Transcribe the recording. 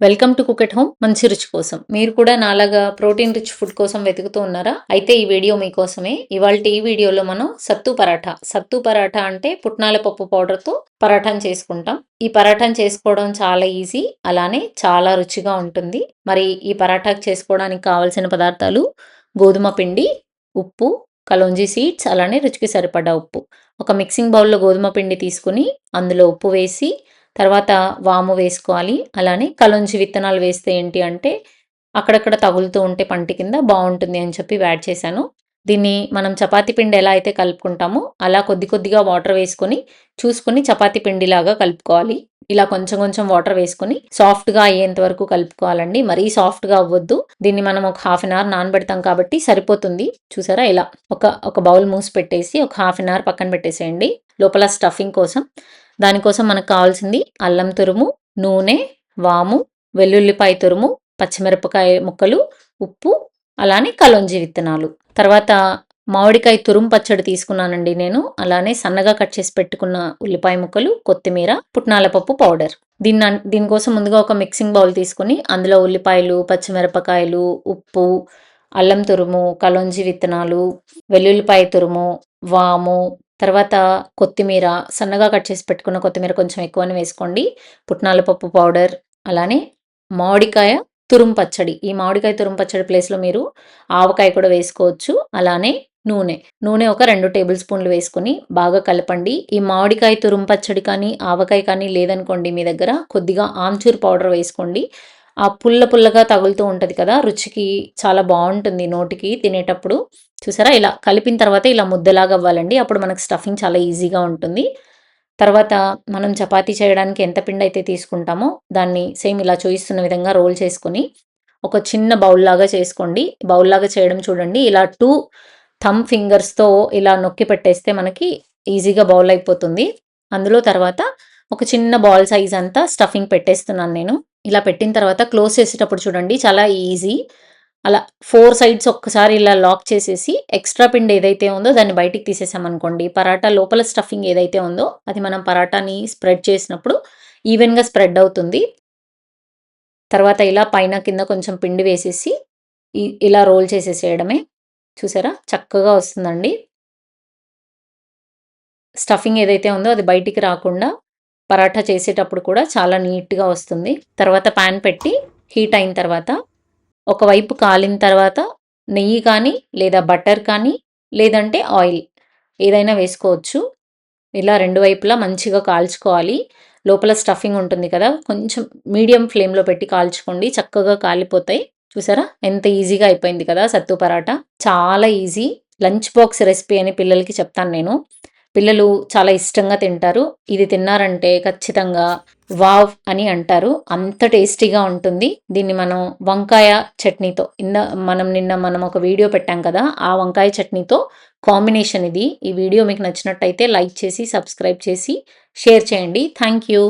Welcome to cook at home మంచి రుచి కోసం. మీరు కూడా నాలాగా ప్రోటీన్ రిచ్ ఫుడ్ కోసం వెతుకుతూ ఉన్నారా? అయితే ఈ వీడియో మీకోసమే. ఇవాల్టి ఈ వీడియోలో మనం సత్తు పరాఠా. సత్తు పరాఠా అంటే పుట్నాల పప్పు పౌడర్‌తో పరాఠాని చేసుకుంటాం. ఈ పరాఠాని చేసుకోవడం చాలా ఈజీ. అలానే చాలా రుచిగా ఉంటుంది. మరి ఈ పరాఠాకి చేసుకోవడానికి కావాల్సిన పదార్థాలు గోధుమ పిండి, ఉప్పు, కలోంజీ సీడ్స్, అలానే రుచికి సరిపడా ఉప్పు. ఒక మిక్సింగ్ బౌల్‌లో గోధుమ పిండి తీసుకొని అందులో ఉప్పు వేసి తర్వాత వాము వేసుకోవాలి. అలానే కలోంజి విత్తనాలు వేస్తే ఏంటి అంటే అక్కడక్కడ తగులుతూ ఉంటే పంటి కింద బావుంటుంది అని చెప్పి యాడ్ చేశాను. దీన్ని మనం చపాతీ పిండి ఎలా అయితే కలుపుకుంటామో అలా కొద్ది కొద్దిగా వాటర్ వేసుకొని చూసుకొని చపాతీ పిండిలాగా కలుపుకోవాలి. ఇలా కొంచెం కొంచెం వాటర్ వేసుకొని సాఫ్ట్‌గా అయ్యేంత వరకు కలుపుకోవాలండి. మరీ సాఫ్ట్‌గా అవ్వద్దు. దీన్ని మనం ఒక హాఫ్ అన్ అవర్ నానబెడతాం కాబట్టి సరిపోతుంది. చూసారా ఇలా ఒక బౌల్ మూసి పెట్టేసి ఒక హాఫ్ అన్ అవర్ పక్కన పెట్టేసేయండి. లోపల స్టఫింగ్ కోసం. దానికోసం మనకు కావాల్సింది అల్లం తురుము, నూనె, వాము, వెల్లుల్లిపాయ తురుము, పచ్చిమిరపకాయ ముక్కలు, ఉప్పు, అలానే కలోంజీ విత్తనాలు. తర్వాత మామిడికాయ తురుము పచ్చడి తీసుకున్నానండి నేను. అలానే సన్నగా కట్ చేసి పెట్టుకున్న ఉల్లిపాయ ముక్కలు, కొత్తిమీర, పుట్నాల పప్పు పౌడర్. దీనికోసం ముందుగా ఒక మిక్సింగ్ బౌల్ తీసుకొని అందులో ఉల్లిపాయలు, పచ్చిమిరపకాయలు, ఉప్పు, అల్లం తురుము, కలోంజీ విత్తనాలు, వెల్లుల్లిపాయ తురుము, వాము, తర్వాత కొత్తిమీర, సన్నగా కట్ చేసి పెట్టుకున్న కొత్తిమీర కొంచెం ఎక్కువనే వేసుకోండి. పుట్నాల పప్పు పౌడర్, అలానే మామిడికాయ తురుము పచ్చడి. ఈ మామిడికాయ తురుము పచ్చడి ప్లేస్‌లో మీరు ఆవకాయ కూడా వేసుకోవచ్చు. అలానే నూనె ఒక 2 టేబుల్ స్పూన్లు వేసుకొని బాగా కలపండి. ఈ మామిడికాయ తురుము పచ్చడి కానీ, ఆవకాయ కానీ లేదనుకోండి మీ దగ్గర కొద్దిగా ఆమ్చూర్ పౌడర్ వేసుకోండి. ఆ పుల్లగా తగులుతూ ఉంటది కదా! రుచికి చాలా బావుంటుంది నోటికి తినేటప్పుడు. చూసారా? ఇలా కలిపిన తర్వాత ఇలా ముద్దలాగా అవ్వాలండి. అప్పుడు మనకు స్టఫింగ్ చాలా ఈజీగా ఉంటుంది. తర్వాత మనం చపాతీ చేయడానికి ఎంత పిండైతే తీసుకుంటామో దాన్ని సేమ్ ఇలా చూయిస్తున్న విధంగా రోల్ చేసుకొని ఒక చిన్న బౌల్‌లాగా చేసుకోండి. బౌల్‌లాగా చేయడం చూడండి. ఇలా 2 థంబ్ ఫింగర్స్‌తో ఇలా నొక్కి పెట్టేస్తే మనకి ఈజీగా బౌల్ అయిపోతుంది. అందులో తర్వాత ఒక చిన్న బాల్ సైజ్ అంతా స్టఫింగ్ పెట్టేస్తున్నాను నేను. ఇలా పెట్టిన తర్వాత క్లోజ్ చేసేటప్పుడు చూడండి చాలా ఈజీ. అలా 4 సైడ్స్ ఒక్కసారి ఇలా లాక్ చేసేసి ఎక్స్‌ట్రా పిండి ఏదైతే ఉందో దాన్ని బయటికి తీసేసామనుకోండి, పరాటా లోపల స్టఫింగ్ ఏదైతే ఉందో అది మనం పరాటాని స్ప్రెడ్ చేసినప్పుడు ఈవెన్‌గా స్ప్రెడ్ అవుతుంది. తర్వాత ఇలా పైన కింద కొంచెం పిండి వేసేసి ఇలా రోల్ చేసేసేయడమే. చూసారా? చక్కగా వస్తుందండి. స్టఫింగ్ ఏదైతే ఉందో అది బయటికి రాకుండా పరాఠా చేసేటప్పుడు కూడా చాలా నీట్‌గా వస్తుంది. తర్వాత పాన్ పెట్టి హీట్ అయిన తర్వాత ఒకవైపు కాలిన తర్వాత నెయ్యి కానీ, లేదా బటర్ కానీ, లేదంటే ఆయిల్ ఏదైనా వేసుకోవచ్చు. ఇలా 2 వైపులా మంచిగా కాల్చుకోవాలి. లోపల స్టఫింగ్ ఉంటుంది కదా! కొంచెం మీడియం ఫ్లేమ్‌లో పెట్టి కాల్చుకోండి. చక్కగా కాలిపోతాయి. చూసారా? ఎంత ఈజీగా అయిపోయింది కదా! సత్తు పరాటా. చాలా ఈజీ. లంచ్ బాక్స్ రెసిపీ అని పిల్లలకి చెప్తాను నేను. పిల్లలు చాలా ఇష్టంగా తింటారు. ఇది తిన్నారంటే ఖచ్చితంగా వావ్! అని అంటారు. అంత టేస్టీగా ఉంటుంది. దీన్ని మనం వంకాయ చట్నీతో నిన్న ఒక వీడియో పెట్టాం కదా! ఆ వంకాయ చట్నీతో కాంబినేషన్ ఇది. ఈ వీడియో మీకు నచ్చినట్టయితే లైక్ చేసి, సబ్స్క్రైబ్ చేసి, షేర్ చేయండి. Thank you.